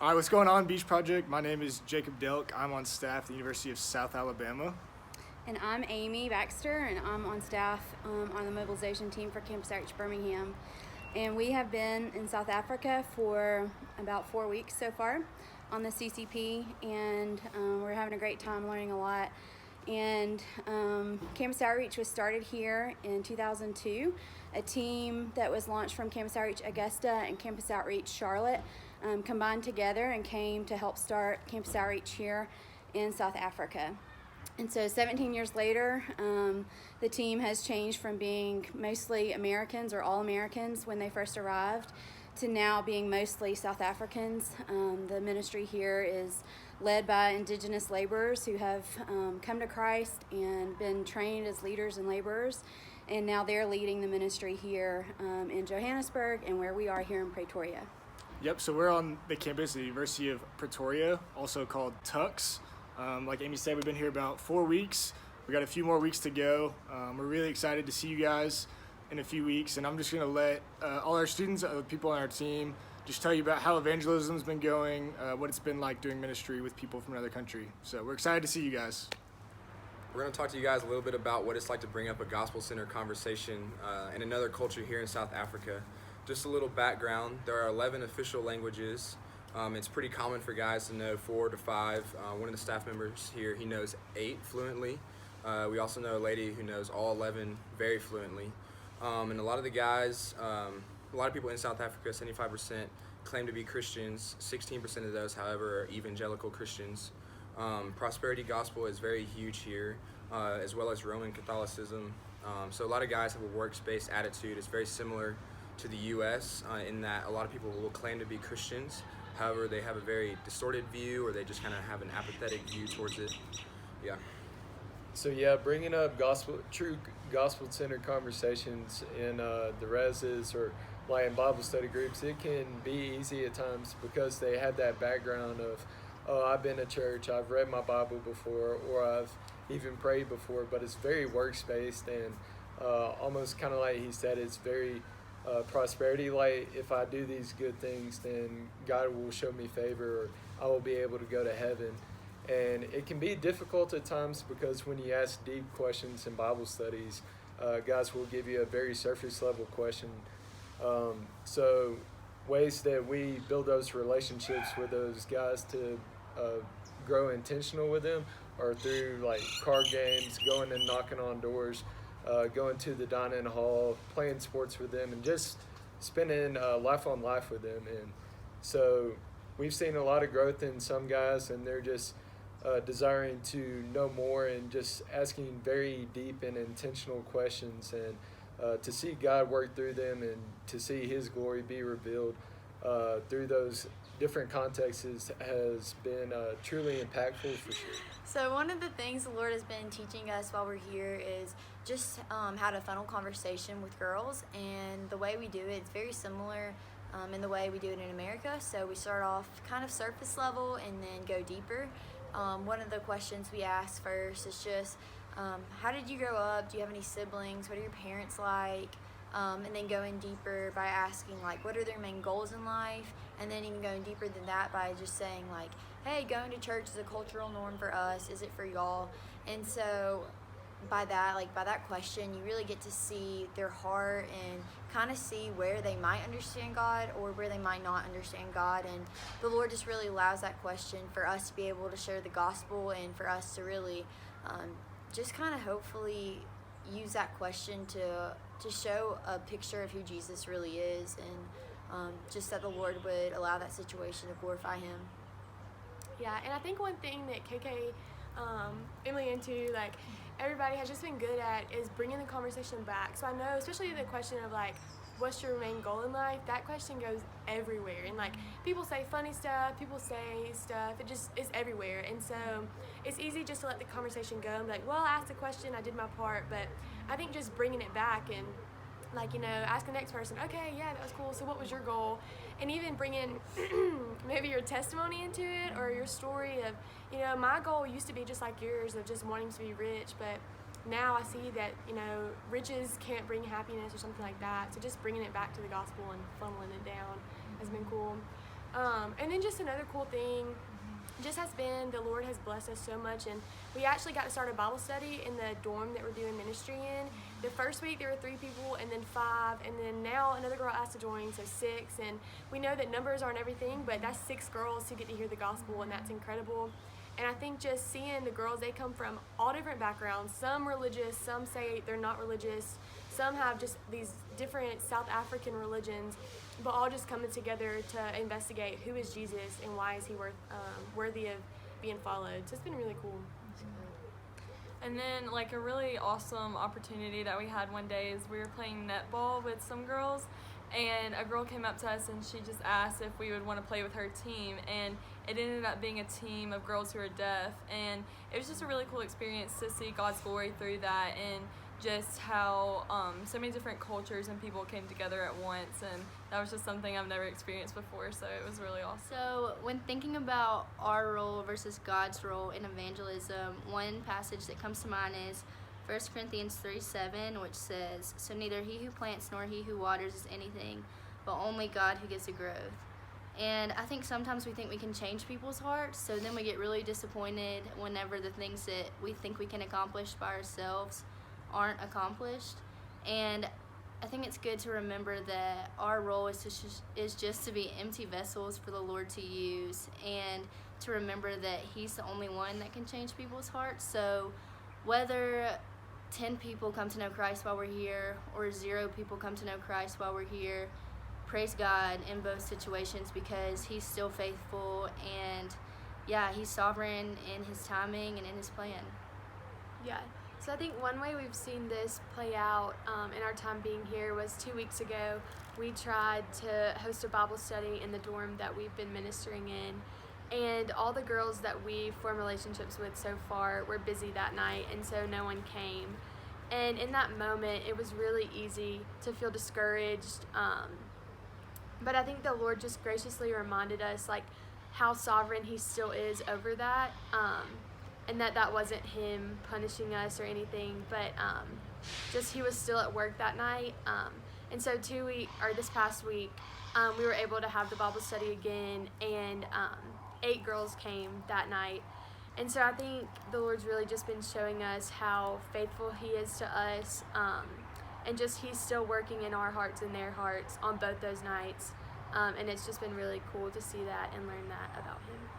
All right, what's going on, Beach Project? My name is Jacob Delk. I'm on staff at the University of South Alabama. And I'm Amy Baxter, and I'm on staff on the mobilization team for Campus Outreach Birmingham. And we have been in South Africa for about 4 weeks so far on the CCP, and we're having a great time learning a lot. And Campus Outreach was started here in 2002, a team that was launched from Campus Outreach Augusta and Campus Outreach Charlotte combined together and came to help start Campus Outreach here in South Africa. And so 17 years later, the team has changed from being mostly Americans or all Americans when they first arrived to now being mostly South Africans. The ministry here is led by indigenous laborers who have come to Christ and been trained as leaders and laborers. And now they're leading the ministry here in Johannesburg and where we are here in Pretoria. Yep, so we're on the campus of the University of Pretoria, also called Tux. Like Amy said, we've been here about 4 weeks. We got a few more weeks to go. We're really excited to see you guys in a few weeks, and I'm just going to let all our students, people on our team, just tell you about how evangelism's been going, what it's been like doing ministry with people from another country. So we're excited to see you guys. We're going to talk to you guys a little bit about what it's like to bring up a gospel-centered conversation in another culture here in South Africa. Just a little background, there are 11 official languages. It's pretty common for guys to know 4 to 5. One of the staff members here, he knows 8 fluently. We also know a lady who knows all 11 very fluently. And a lot of the guys, a lot of people in South Africa, 75% claim to be Christians. 16% of those, however, are evangelical Christians. Prosperity gospel is very huge here, as well as Roman Catholicism. So a lot of guys have a works-based attitude. It's very similar to the U.S. In that a lot of people will claim to be Christians. However, they have a very distorted view, or they just kind of have an apathetic view towards it. Yeah. So bringing up true gospel-centered conversations in the reses or like in Bible study groups, it can be easy at times because they have that background of, oh, I've been to church, I've read my Bible before, or I've even prayed before, but it's very works-based and almost kind of like he said, it's very prosperity, like if I do these good things, then God will show me favor, or I will be able to go to heaven. And it can be difficult at times because when you ask deep questions in Bible studies, guys will give you a very surface level question. So ways that we build those relationships with those guys to grow intentional with them are through like card games, going and knocking on doors, going to the dining hall, playing sports with them, and just spending life on life with them. And so we've seen a lot of growth in some guys, and they're just desiring to know more and just asking very deep and intentional questions, and to see God work through them and to see His glory be revealed through those different contexts has been truly impactful for sure. So one of the things the Lord has been teaching us while we're here is just how to funnel conversation with girls, and the way we do it is very similar in the way we do it in America. So we start off kind of surface level and then go deeper. One of the questions we ask first is just, how did you grow up? Do you have any siblings? What are your parents like? And then going deeper by asking, like, what are their main goals in life? And then even going deeper than that by just saying, like, hey, going to church is a cultural norm for us. Is it for y'all? And so by that question, you really get to see their heart and kind of see where they might understand God or where they might not understand God. And the Lord just really allows that question for us to be able to share the gospel and for us to really just kind of hopefully use that question to show a picture of who Jesus really is, and just that the Lord would allow that situation to glorify Him. Yeah, and I think one thing that KK, Emily, and too, like, everybody has just been good at is bringing the conversation back. So I know, especially the question of, like, what's your main goal in life, that question goes everywhere. And, like, people say funny stuff, people say stuff, it's everywhere. And so it's easy just to let the conversation go and be like, well, I asked a question, I did my part. But I think just bringing it back and, like, ask the next person, okay, yeah, that was cool, so what was your goal? And even bring in maybe your testimony into it, or your story of, my goal used to be just like yours of just wanting to be rich, but now I see that, riches can't bring happiness or something like that. So just bringing it back to the gospel and funneling it down has been cool. And then just another cool thing just has been the Lord has blessed us so much, and we actually got to start a Bible study in the dorm that we're doing ministry in. The first week there were 3 people, and then 5, and then now another girl asked to join, so 6. And we know that numbers aren't everything, but that's 6 girls who get to hear the gospel, and that's incredible. And I think just seeing the girls, they come from all different backgrounds, some religious, some say they're not religious, some have just these different South African religions, but all just coming together to investigate who is Jesus and why is he worthy of being followed. So it's been really cool. And then like a really awesome opportunity that we had one day is we were playing netball with some girls, and a girl came up to us and she just asked if we would want to play with her team, and it ended up being a team of girls who are deaf, and it was just a really cool experience to see God's glory through that, and just how so many different cultures and people came together at once, and that was just something I've never experienced before, so it was really awesome. So when thinking about our role versus God's role in evangelism, one passage that comes to mind is 1 Corinthians 3:7, which says, "So neither he who plants nor he who waters is anything, but only God who gives the growth." And I think sometimes we think we can change people's hearts, so then we get really disappointed whenever the things that we think we can accomplish by ourselves aren't accomplished. And I think it's good to remember that our role is just to be empty vessels for the Lord to use, and to remember that he's the only one that can change people's hearts. So whether 10 people come to know Christ while we're here or 0 people come to know Christ while we're here, praise God in both situations, because he's still faithful, and yeah, he's sovereign in his timing and in his plan. Yeah. So I think one way we've seen this play out in our time being here was 2 weeks ago. We tried to host a Bible study in the dorm that we've been ministering in, and all the girls that we formed relationships with so far were busy that night, and so no one came. And in that moment, it was really easy to feel discouraged, but I think the Lord just graciously reminded us like how sovereign he still is over that, and that wasn't him punishing us or anything, but just he was still at work that night. And so this past week, we were able to have the Bible study again, and 8 girls came that night. And so I think the Lord's really just been showing us how faithful he is to us, and just he's still working in our hearts and their hearts on both those nights. And it's just been really cool to see that and learn that about him.